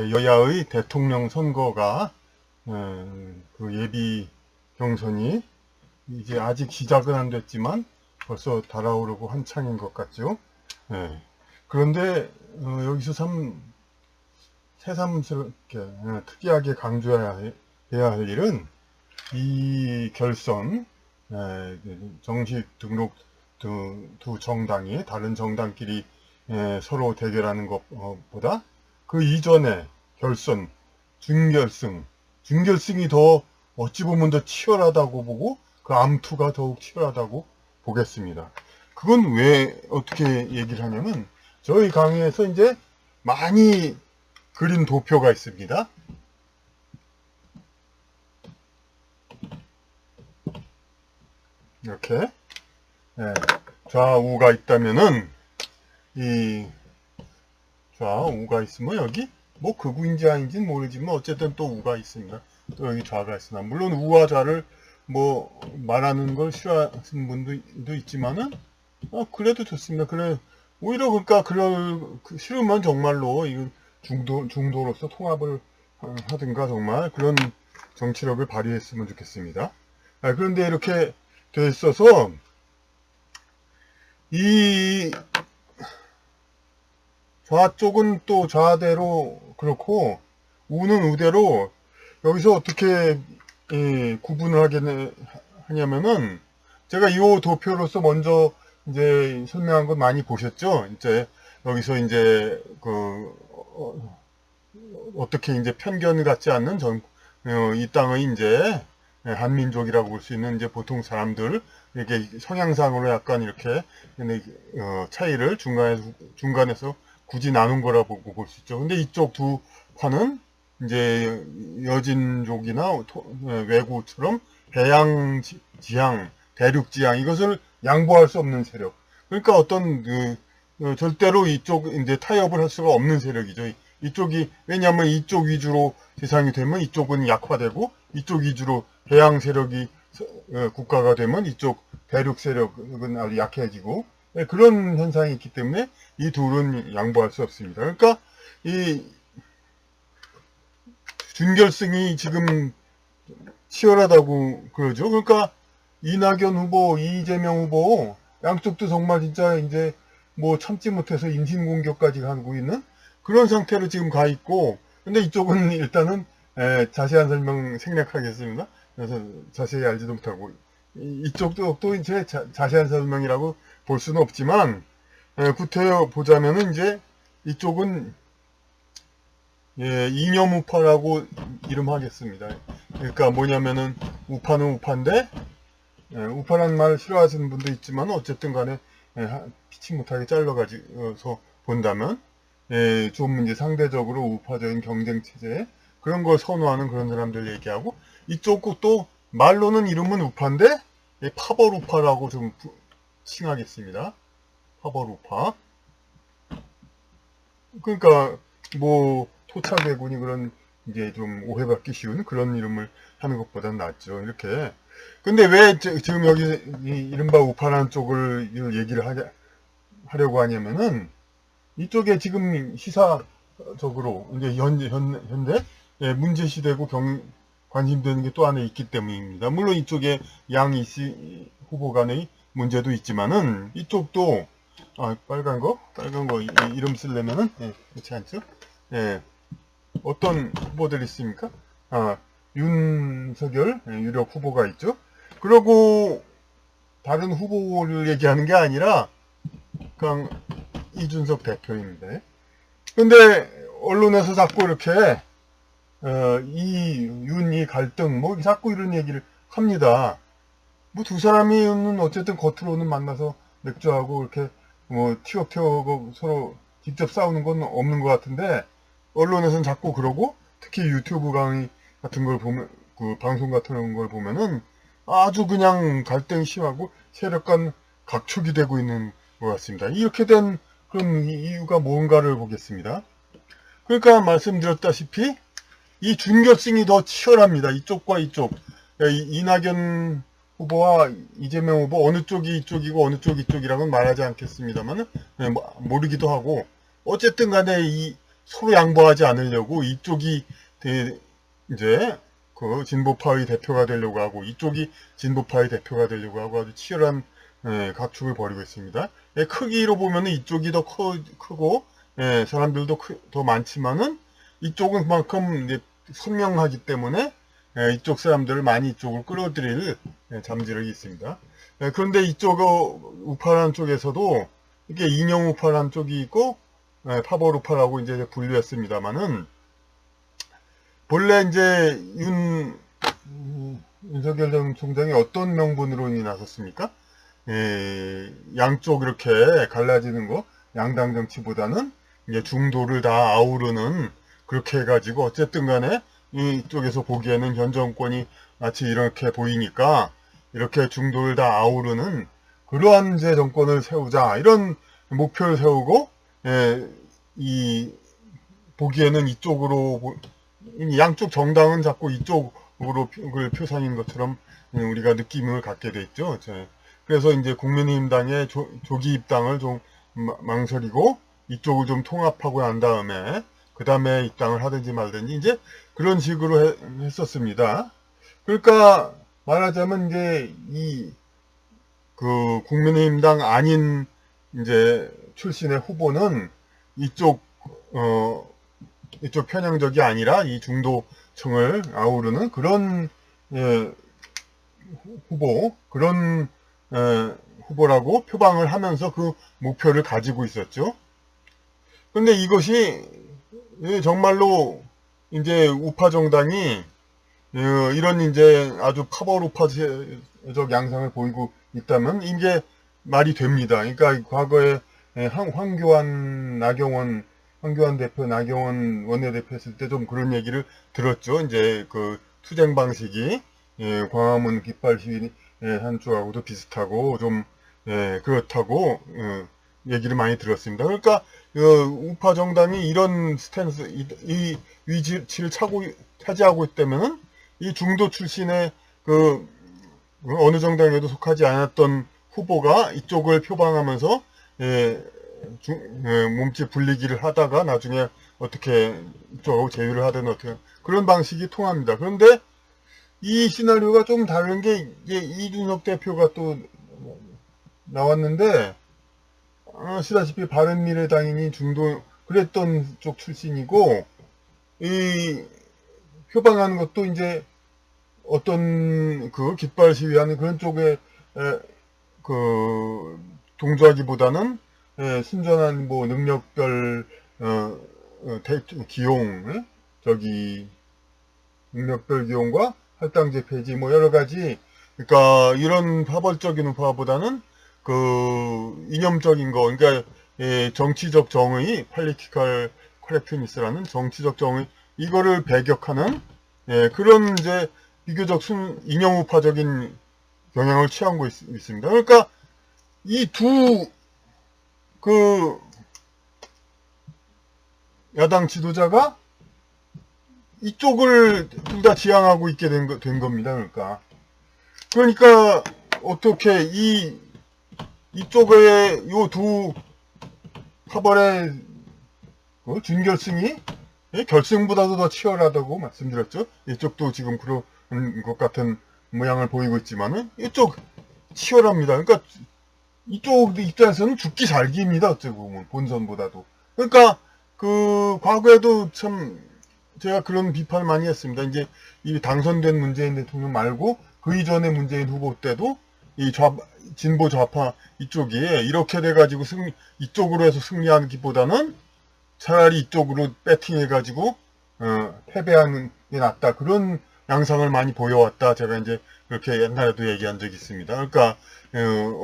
여야의 대통령 선거가 그 예비 경선이 이제 아직 시작은 안 됐지만 벌써 달아오르고 한창인 것 같죠. 예. 그런데 여기서 참 새삼스럽게 특이하게 강조해야 할 일은 이 결선 정식 등록 두 정당이 다른 정당끼리 서로 대결하는 것보다 그 이전에 결선, 준결승이 더 어찌 보면 더 치열하다고 보고 그 암투가 더욱 치열하다고 보겠습니다. 그건 왜 어떻게 얘기를 하냐면 저희 강의에서 이제 많이 그린 도표가 있습니다. 이렇게 좌우가 있다면은 이 좌우가 있으면 여기 뭐 극우인지 아닌지는 모르지만 어쨌든 또 우가 있습니다. 또 여기 좌가 있으나 물론 우와 좌를 뭐 말하는 걸 싫어하시는 분도 있지만은 그래도 좋습니다. 그래 오히려 그러니까 싫으면 정말로 이 중도로서 통합을 하든가 정말 그런 정치력을 발휘했으면 좋겠습니다. 그런데 이렇게 돼 있어서 이 좌쪽은 또 좌대로 그렇고 우는 우대로 여기서 어떻게 구분을 하냐면은 제가 이 도표로서 먼저 이제 설명한 건 많이 보셨죠? 이제 여기서 이제 어떻게 이제 편견 같지 않는 이 땅의 이제 한민족이라고 볼 수 있는 이제 보통 사람들 이렇게 성향상으로 약간 이렇게 차이를 중간에서 굳이 나눈 거라고 볼 수 있죠. 근데 이쪽 두 파는 이제 여진족이나 왜구처럼 해양 지향, 대륙 지향 이것을 양보할 수 없는 세력. 그러니까 어떤 절대로 이쪽 이제 타협을 할 수가 없는 세력이죠. 이쪽이 왜냐하면 이쪽 위주로 세상이 되면 이쪽은 약화되고 이쪽 위주로 해양 세력이 국가가 되면 이쪽 대륙 세력은 아주 약해지고 그런 현상이 있기 때문에 이 둘은 양보할 수 없습니다. 그러니까 이 준결승이 지금 치열하다고 그러죠. 그러니까 이낙연 후보, 이재명 후보 양쪽도 정말 진짜 이제 뭐 참지 못해서 인신공격까지 하고 있는 그런 상태로 지금 가 있고 근데 이쪽은 일단은 자세한 설명 생략하겠습니다. 그래서 자세히 알지도 못하고 이쪽도 또 이제 자세한 설명이라고 볼 수는 없지만 구태여 보자면은 이제 이쪽은 이념 우파라고 이름하겠습니다. 그러니까 뭐냐면은 우파는 우파인데 우파라는 말을 싫어하시는 분도 있지만 어쨌든 간에 피치 못하게 잘라가지고 본다면 좀 이제 상대적으로 우파적인 경쟁 체제 그런 걸 선호하는 그런 사람들 얘기하고 이쪽 또 말로는 이름은 우파인데 파벌 우파라고 좀 칭하겠습니다. 파벌 우파. 그러니까 뭐 토착외군이 그런 이제 좀 오해받기 쉬운 그런 이름을 하는 것보다는 낫죠. 이렇게. 근데 왜 지금 여기 이른바 우파라는 쪽을 얘기를 하려고 하냐면은 이쪽에 지금 시사적으로 이제 현대 문제시되고 관심되는 게 또 하나 있기 때문입니다. 물론 이쪽에 양이씨 후보 간의 문제도 있지만은 이쪽도 빨간 거 이름 쓰려면은 그렇지 않죠? 어떤 후보들이 있습니까? 윤석열 유력 후보가 있죠. 그리고 다른 후보를 얘기하는 게 아니라 그냥 이준석 대표인데. 근데 언론에서 자꾸 이렇게 이 갈등 뭐 자꾸 이런 얘기를 합니다. 뭐 두 사람이는 어쨌든 겉으로는 만나서 맥주하고 이렇게 뭐 티격태격 서로 직접 싸우는 건 없는 것 같은데 언론에서는 자꾸 그러고 특히 유튜브 강의 같은 걸 보면 그 방송 같은 걸 보면은 아주 그냥 갈등이 심하고 세력 간 각축이 되고 있는 것 같습니다. 이렇게 된 그런 이유가 뭔가를 보겠습니다. 그러니까 말씀드렸다시피 이 준결승이 더 치열합니다. 이쪽과 이쪽. 이낙연 후보와 이재명 후보 어느 쪽이 이쪽이고 어느 쪽이 이쪽이라고는 말하지 않겠습니다만 모르기도 하고 어쨌든 간에 이 서로 양보하지 않으려고 이쪽이 이제 그 진보파의 대표가 되려고 하고 이쪽이 진보파의 대표가 되려고 하고 아주 치열한 각축을 벌이고 있습니다. 크기로 보면 이쪽이 더 크고 사람들도 더 많지만은 이쪽은 그만큼 이제 선명하기 때문에 이쪽 사람들을 많이 이쪽으로 끌어들일 잠재력이 있습니다. 그런데 이쪽 우파란 쪽에서도 이게 인형 우파란 쪽이 있고 파벌 우파라고 이제 분류했습니다만은 본래 이제 윤석열 전 총장이 어떤 명분으로 나섰습니까? 양쪽 이렇게 갈라지는 거 양당 정치보다는 이제 중도를 다 아우르는 그렇게 해가지고 어쨌든 간에 이쪽에서 보기에는 현 정권이 마치 이렇게 보이니까 이렇게 중도를 다 아우르는 그러한 이제 정권을 세우자 이런 목표를 세우고 이 보기에는 이쪽으로 양쪽 정당은 자꾸 이쪽으로 표상인 것처럼 우리가 느낌을 갖게 돼 있죠. 그래서 이제 국민의힘당의 조기 입당을 좀 망설이고 이쪽을 좀 통합하고 난 다음에 그 다음에 입당을 하든지 말든지 이제 그런 식으로 했었습니다. 그러니까 말하자면 이제 그 국민의힘당 아닌 이제 출신의 후보는 이쪽 편향적이 아니라 이 중도층을 아우르는 그런 그런 후보라고 표방을 하면서 그 목표를 가지고 있었죠. 근데 이것이 정말로 이제 우파 정당이 이런 이제 아주 파벌 우파적 양상을 보이고 있다면 이게 말이 됩니다. 그러니까 과거에 황교안 대표, 나경원 원내대표 했을 때 좀 그런 얘기를 들었죠. 이제 그 투쟁 방식이 광화문 깃발 시위 한쪽하고도 비슷하고 좀 그렇다고 얘기를 많이 들었습니다. 그러니까 우파 정당이 이런 스탠스, 이 위치를 차지하고 있다면은 이 중도 출신의 그 어느 정당에도 속하지 않았던 후보가 이쪽을 표방하면서 몸집 불리기를 하다가 나중에 어떻게 이쪽하고 제휴를 하든 어떻게 그런 방식이 통합니다. 그런데 이 시나리오가 좀 다른 게 이제 이준석 대표가 또 나왔는데 아시다시피 바른미래당인이 중도 그랬던 쪽 출신이고 이 표방하는 것도 이제 어떤 그 깃발 시위하는 그런 쪽에 그 동조하기보다는 순전한 뭐 능력별 기용 능력별 기용과 할당제 폐지 뭐 여러 가지 그러니까 이런 파벌적인 우파보다는 그 이념적인 거 그러니까 정치적 정의 political correctness라는 정치적 정의 이거를 배격하는 그런 이제 비교적 이념 우파적인 경향을 취하고 있습니다. 그러니까 이 그 야당 지도자가 이쪽을 둘 다 지향하고 있게 된 겁니다. 그러니까 어떻게 이쪽의 요 두 파벌의 준결승이 결승보다도 더 치열하다고 말씀드렸죠. 이쪽도 지금 그런 것 같은 모양을 보이고 있지만은 이쪽 치열합니다. 그러니까 이쪽 입장에서는 죽기 살기입니다. 어찌 보면 본선보다도. 그러니까 그 과거에도 참 제가 그런 비판을 많이 했습니다. 이제 이 당선된 문재인 대통령 말고 그 이전의 문재인 후보 때도 이 진보 좌파 이쪽이 이렇게 돼가지고 이쪽으로 해서 승리하기보다는 차라리 이쪽으로 배팅해가지고 패배하는 게 낫다. 그런 양상을 많이 보여왔다. 제가 이제 그렇게 옛날에도 얘기한 적이 있습니다. 그러니까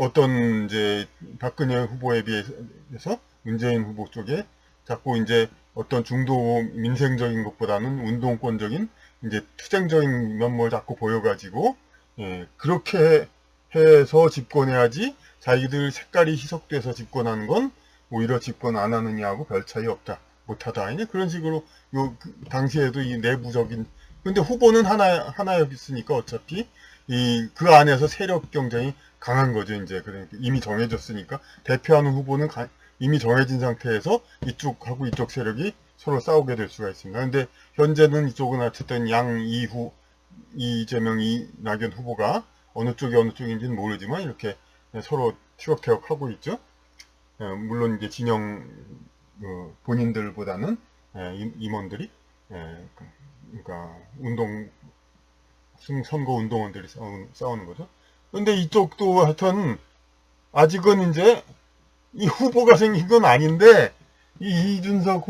어떤 이제 박근혜 후보에 비해서 문재인 후보 쪽에 자꾸 이제 어떤 중도 민생적인 것보다는 운동권적인 이제 투쟁적인 면모를 자꾸 보여가지고 그렇게 해서 집권해야지 자기들 색깔이 희석돼서 집권하는 건 오히려 집권 안 하느냐하고 별 차이 없다. 못하다. 그런 식으로 당시에도 이 내부적인 근데 후보는 하나였으니까 어차피 그 안에서 세력 경쟁이 강한 거죠. 이제 그러니까 이미 정해졌으니까 대표하는 후보는 이미 정해진 상태에서 이쪽하고 이쪽 세력이 서로 싸우게 될 수가 있습니다. 근데 현재는 이쪽은 어쨌든 이재명, 이낙연 후보가 어느 쪽이 어느 쪽인지는 모르지만 이렇게 서로 티격태격하고 있죠. 물론 이제 진영 본인들보다는 임원들이 그러니까 선거 운동원들이 싸우는 거죠. 근데 이쪽도 하여튼 아직은 이제 이 후보가 생긴 건 아닌데 이준석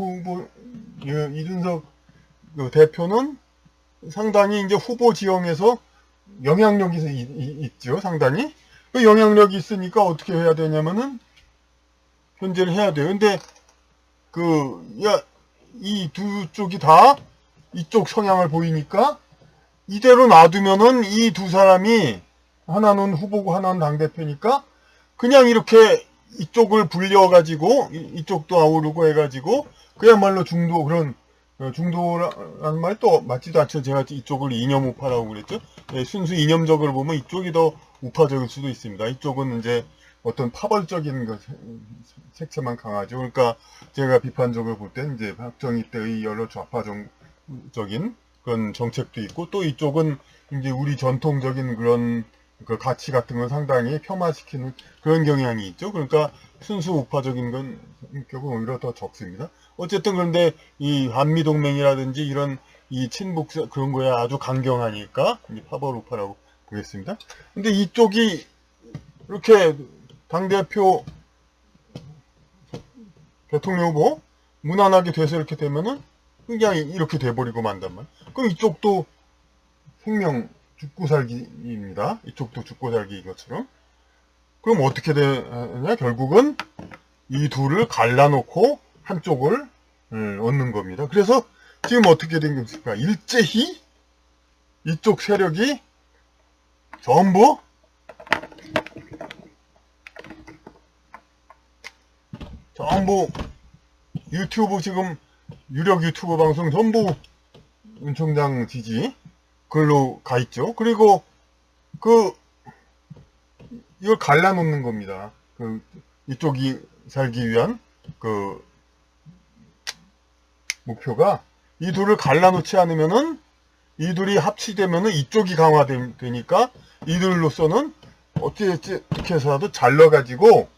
대표는 상당히 이제 후보 지형에서 영향력이 있죠, 상당히. 그 영향력이 있으니까 어떻게 해야 되냐면은 견제를 해야 돼요. 근데 이 두 쪽이 다 이쪽 성향을 보이니까 이대로 놔두면은 이 두 사람이 하나는 후보고 하나는 당대표니까 그냥 이렇게 이쪽을 불려가지고 이쪽도 아우르고 해가지고 그야말로 중도라는 말 또 맞지도 않죠. 제가 이쪽을 이념 우파라고 그랬죠. 순수 이념적으로 보면 이쪽이 더 우파적일 수도 있습니다. 이쪽은 이제 어떤 파벌적인 색채만 강하죠. 그러니까 제가 비판적으로 볼 때 이제 박정희 때의 여러 좌파적인 그런 정책도 있고 또 이쪽은 이제 우리 전통적인 그런 그 가치 같은 건 상당히 폄하시키는 그런 경향이 있죠. 그러니까 순수 우파적인 건 성격은 오히려 더 적습니다. 어쨌든 그런데 이 한미동맹이라든지 이런 이 친북 그런 거에 아주 강경하니까 파벌 우파라고 보겠습니다. 근데 이쪽이 이렇게 당대표 대통령 후보 무난하게 돼서 이렇게 되면은 그냥 이렇게 돼버리고 만단 말이에요. 그럼 이쪽도 생명 죽고 살기입니다. 이쪽도 죽고 살기인 것처럼. 그럼 어떻게 되냐? 결국은 이 둘을 갈라놓고 한쪽을 얻는 겁니다. 그래서 지금 어떻게 된 것일까? 일제히 이쪽 세력이 전부 유튜브 지금 유력 유튜브 방송 전부 윤 총장 지지 글로 가 있죠. 그리고 이걸 갈라놓는 겁니다. 이쪽이 살기 위한 목표가 이 둘을 갈라놓지 않으면은 이 둘이 합치되면은 이쪽이 강화되니까 이들로서는 어떻게 해서라도 잘라가지고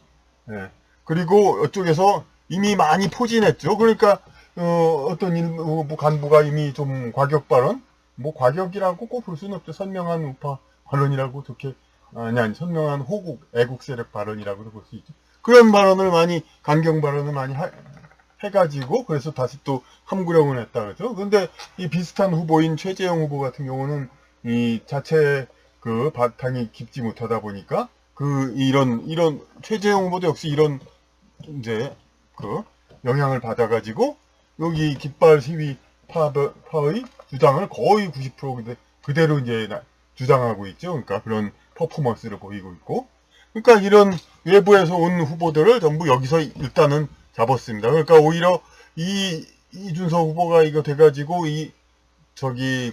그리고 이쪽에서 이미 많이 포진했죠. 그러니까 어떤 일부 간부가 이미 좀 과격 발언, 뭐 과격이라고 꼭 볼 수는 없죠. 선명한 우파 발언이라고 좋게 아니 선명한 호국 애국 세력 발언이라고도 볼 수 있죠. 그런 발언을 많이 강경 발언을 많이 해가지고 그래서 다시 또 함구령을 했다 그러죠. 근데 이 비슷한 후보인 최재형 후보 같은 경우는 이 자체 바탕이 깊지 못하다 보니까 이런 최재형 후보도 역시 이런 이제 영향을 받아가지고 여기 깃발 시위 파의 주장을 거의 90% 그대로 이제 주장하고 있죠. 그러니까 그런 퍼포먼스를 보이고 있고. 그러니까 이런 외부에서 온 후보들을 전부 여기서 일단은 잡았습니다. 그러니까 오히려 이준석 후보가 이거 돼가지고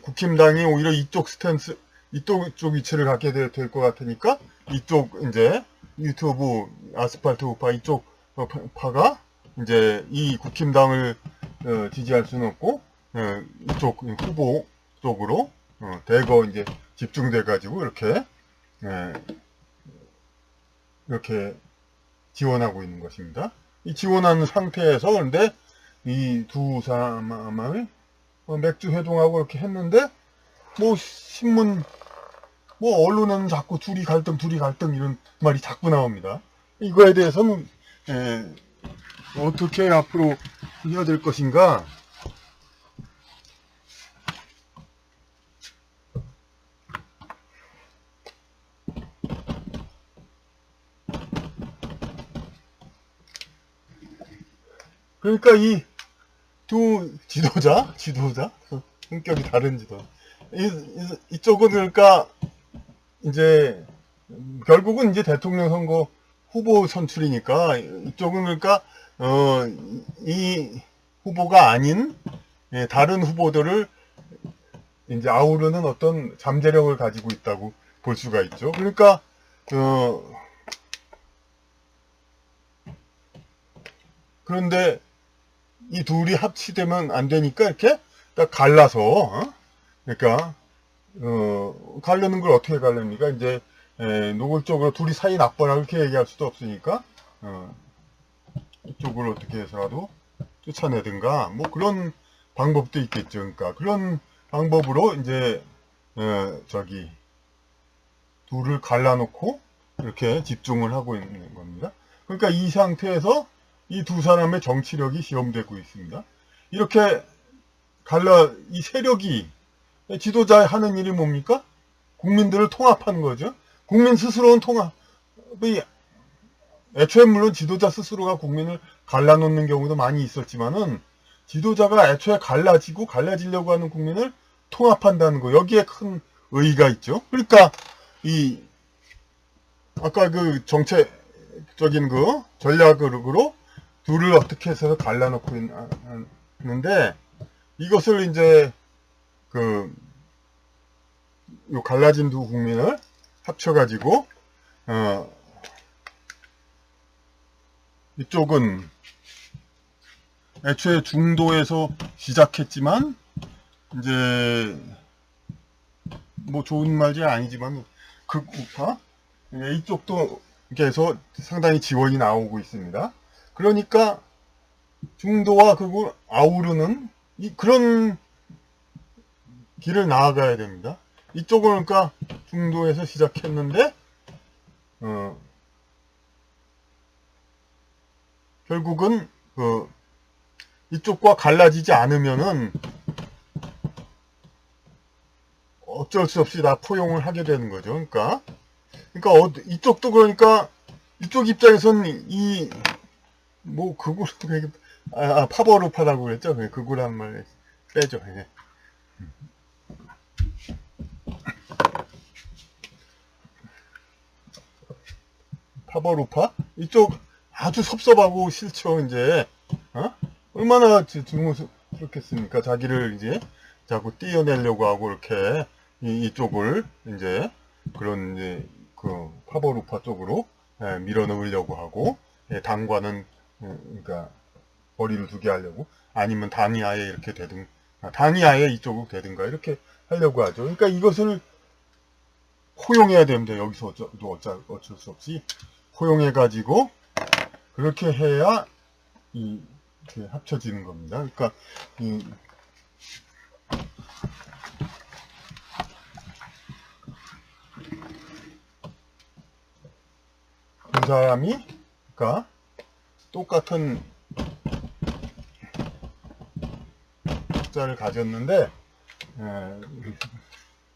국힘당이 오히려 이쪽 스탠스, 이쪽 위치를 갖게 될 것 같으니까 이쪽 이제 유튜브 아스팔트 우파 이쪽 파가 이제 이 국힘당을 지지할 수는 없고 이쪽 후보 쪽으로 대거 이제 집중돼 가지고 이렇게 지원하고 있는 것입니다. 이 지원하는 상태에서 그런데 이 두 사람을 맥주 회동하고 이렇게 했는데 뭐 신문 뭐 언론에는 자꾸 둘이 갈등 이런 말이 자꾸 나옵니다. 이거에 대해서는 어떻게 앞으로 해야 될 것인가? 그러니까 이 두 지도자 성격이 다른 이쪽은 그러니까 이제 결국은 이제 대통령 선거 후보 선출이니까 이쪽은 그러니까 이 후보가 아닌 다른 후보들을 이제 아우르는 어떤 잠재력을 가지고 있다고 볼 수가 있죠. 그러니까 그런데 이 둘이 합치되면 안 되니까 이렇게 딱 갈라서, 그러니까, 가르는 걸 어떻게 가릅니까? 이제, 노골적으로 둘이 사이 나빠라 이렇게 얘기할 수도 없으니까, 이쪽을 어떻게 해서라도 쫓아내든가, 뭐 그런 방법도 있겠죠. 그러니까, 그런 방법으로 이제, 둘을 갈라놓고, 이렇게 집중을 하고 있는 겁니다. 그러니까 이 상태에서 이 두 사람의 정치력이 시험되고 있습니다. 이렇게 이 세력이, 지도자의 하는 일이 뭡니까? 국민들을 통합하는 거죠. 국민 스스로는 통합이, 애초에 물론 지도자 스스로가 국민을 갈라놓는 경우도 많이 있었지만은, 지도자가 애초에 갈라지려고 하는 국민을 통합한다는 거, 여기에 큰 의의가 있죠. 그러니까, 아까 그 정책적인 그 전략으로 둘을 어떻게 해서 갈라놓고 있는데, 이것을 이제 요 갈라진 두 국민을 합쳐가지고 이쪽은 애초에 중도에서 시작했지만 이제 뭐 좋은 말이 아니지만 극우파, 이쪽도 계속 상당히 지원이 나오고 있습니다. 그러니까 중도와 극을 아우르는 그런 길을 나아가야 됩니다. 이쪽은 그러니까 중도에서 시작했는데 결국은 이쪽과 갈라지지 않으면은 어쩔 수 없이 다 포용을 하게 되는 거죠. 그러니까 이쪽도 그러니까 이쪽 입장에서는 뭐 극우로 파버루파라고 그랬죠. 극우란 말 빼죠. 파버루파 이쪽 아주 섭섭하고 싫죠. 이제 얼마나 중스럽겠습니까? 자기를 이제 자꾸 띄어내려고 하고 이렇게 이쪽을 이제 그런 이제 그 파버루파 쪽으로 밀어넣으려고 하고, 당과는 그러니까 거리를 두게 하려고, 아니면 당이 아예 이렇게 당이 아예 이쪽으로 되든가 이렇게 하려고 하죠. 그러니까 이것을 포용해야 됩니다. 여기서 어쩔 수 없이 포용해가지고 그렇게 해야 이렇게 합쳐지는 겁니다. 그러니까 두 사람이 그러니까 똑같은 숫자를 가졌는데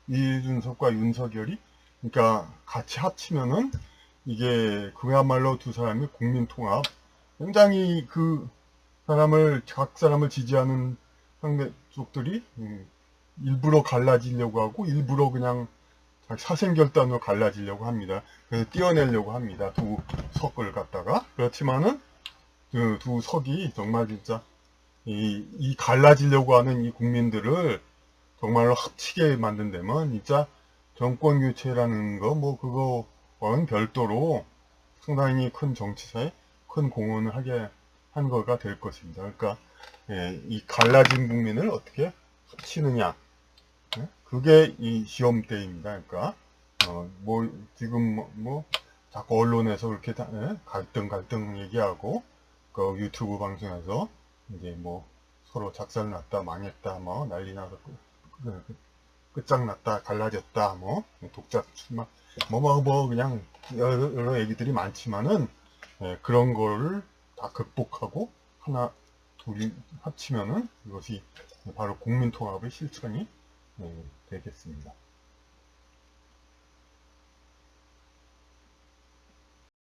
이준석과 윤석열이 그러니까 같이 합치면은 이게 그야말로 두 사람이 국민통합, 굉장히 각 사람을 지지하는 상대 쪽들이 일부러 갈라지려고 하고 일부러 그냥 사생결단으로 갈라지려고 합니다. 그래서 띄어내려고 합니다. 두 석을 갖다가. 그렇지만은 두 석이 정말 진짜 이 갈라지려고 하는 이 국민들을 정말로 합치게 만든다면 진짜 정권 교체라는 거 뭐 그거와는 별도로 상당히 큰 정치사에 큰 공헌을 하게 한 거가 될 것입니다. 그러니까 이 갈라진 국민을 어떻게 합치느냐, 그게 이 시험대입니다. 그러니까 뭐 지금 뭐 자꾸 언론에서 그렇게 갈등 얘기하고 그 유튜브 방송에서 이제 뭐 서로 작살났다, 망했다, 뭐 난리 나서 끝장났다, 갈라졌다, 뭐 독자 출마, 뭐 그냥 여러 얘기들이 많지만은 그런 거를 다 극복하고 둘이 합치면은 이것이 바로 국민통합의 실천이 되겠습니다.